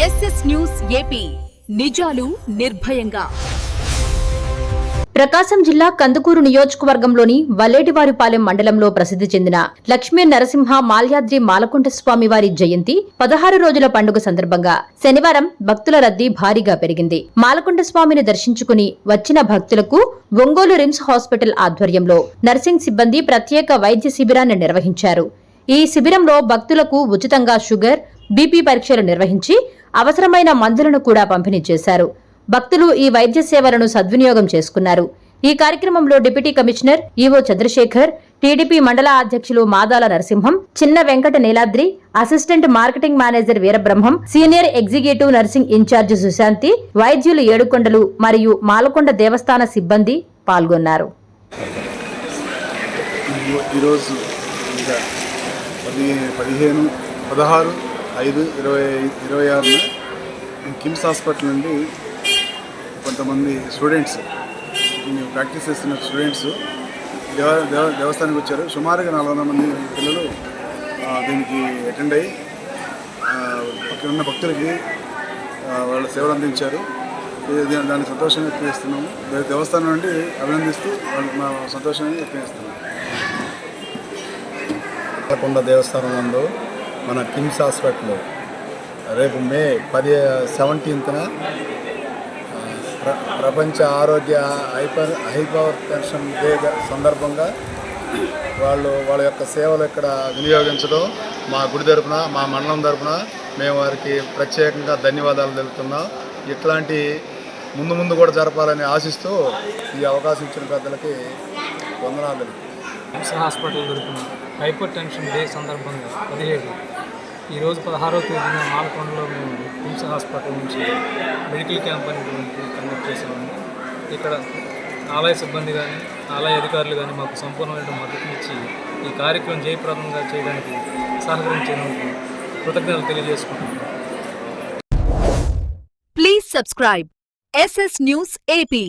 SS news AP నిజాలు నిర్భయంగా. ప్రకాశం జిల్లా కందుకూరు నియోజకవర్గంలోని వల్లేటివారిపాలెం మండలంలో ప్రసిద్ధి చెందిన లక్ష్మీ నరసింహ మాల్యాద్రి మాలకుంట స్వామి వారి జయంతి 16 రోజుల పండుగ సందర్భంగా శనివారం భక్తుల రద్దీ భారీగా పెరిగింది. మాలకుంట స్వామిని దర్శించుకుని వచ్చిన భక్తులకు ఒంగోలు రిమ్స్ హాస్పిటల్ ఆధ్వర్యంలో నర్సింగ్ సిబ్బంది ప్రత్యేక వైద్య శిబిరాన్ని నిర్వహించారు. ఈ శిబిరంలో భక్తులకు ఉచితంగా షుగర్, బీపీ పరీక్షలు నిర్వహించి అవసరమైన మందులను కూడా పంపిణీ చేశారు. భక్తులు ఈ వైద్య సేవలను సద్వినియోగం చేసుకున్నారు. ఈ కార్యక్రమంలో deputy commissioner EO Chandrasekhar, TDP మండల అధ్యక్షులు Madala Narasimham, Chinna Venkata Neeladri, assistant marketing manager Veerabrahmam, senior executive nursing incharge Sushanti, వైద్యులు ఏడుకొండలు మరియు మాలకొండ దేవస్థాన సిబ్బంది పాల్గొన్నారు. 16/5/2026 కిమ్స్ హాస్పిటల్ నుండి కొంతమంది స్టూడెంట్స్, ప్రాక్టీస్ చేస్తున్న స్టూడెంట్స్ దేవస్థానానికి వచ్చారు. సుమారుగా 400 మంది పిల్లలు దీనికి అటెండ్ అయ్యి అక్కడ ఉన్న భక్తులకి వాళ్ళ సేవలు అందించారు. దాన్ని సంతోషంగా వ్యక్తం చేస్తున్నాము. దేవస్థానం నుండి అభినందిస్తూ మా సంతోషాన్ని వ్యక్తం చేస్తున్నాము. మాలకొండ దేవస్థానం నందు మన కిమ్స్ హాస్పిటల్ రేపు మే 17న ప్రపంచ ఆరోగ్య హైపర్ టెన్షన్ డే సందర్భంగా వాళ్ళ యొక్క సేవలు ఇక్కడ వినియోగించడం మా గుడి తరపున, మా మండలం తరపున మేము వారికి ప్రత్యేకంగా ధన్యవాదాలు తెలుపుతున్నాం. ఇట్లాంటి ముందు కూడా జరపాలని ఆశిస్తూ ఈ అవకాశం ఇచ్చిన పెద్దలకి వందనాలు. కిమ్స్ హాస్పిటల్ తరపున హైపర్ టెన్షన్ డే సందర్భంగా 17 ఈరోజు 16వ తేదీన మాలకొండలో మేము కిమ్స్ హాస్పిటల్ నుంచి మెడికల్ క్యాంప్ అనేటువంటి కండక్ట్ చేసాము. ఇక్కడ ఆలయ సిబ్బంది కానీ, ఆలయ అధికారులు కానీ మాకు సంపూర్ణమైన మద్దతునిచ్చి ఈ కార్యక్రమం జయప్రదంగా చేయడానికి సహకరించేందుకు కృతజ్ఞతలు తెలియజేసుకుంటున్నాము. Please subscribe S S news AP.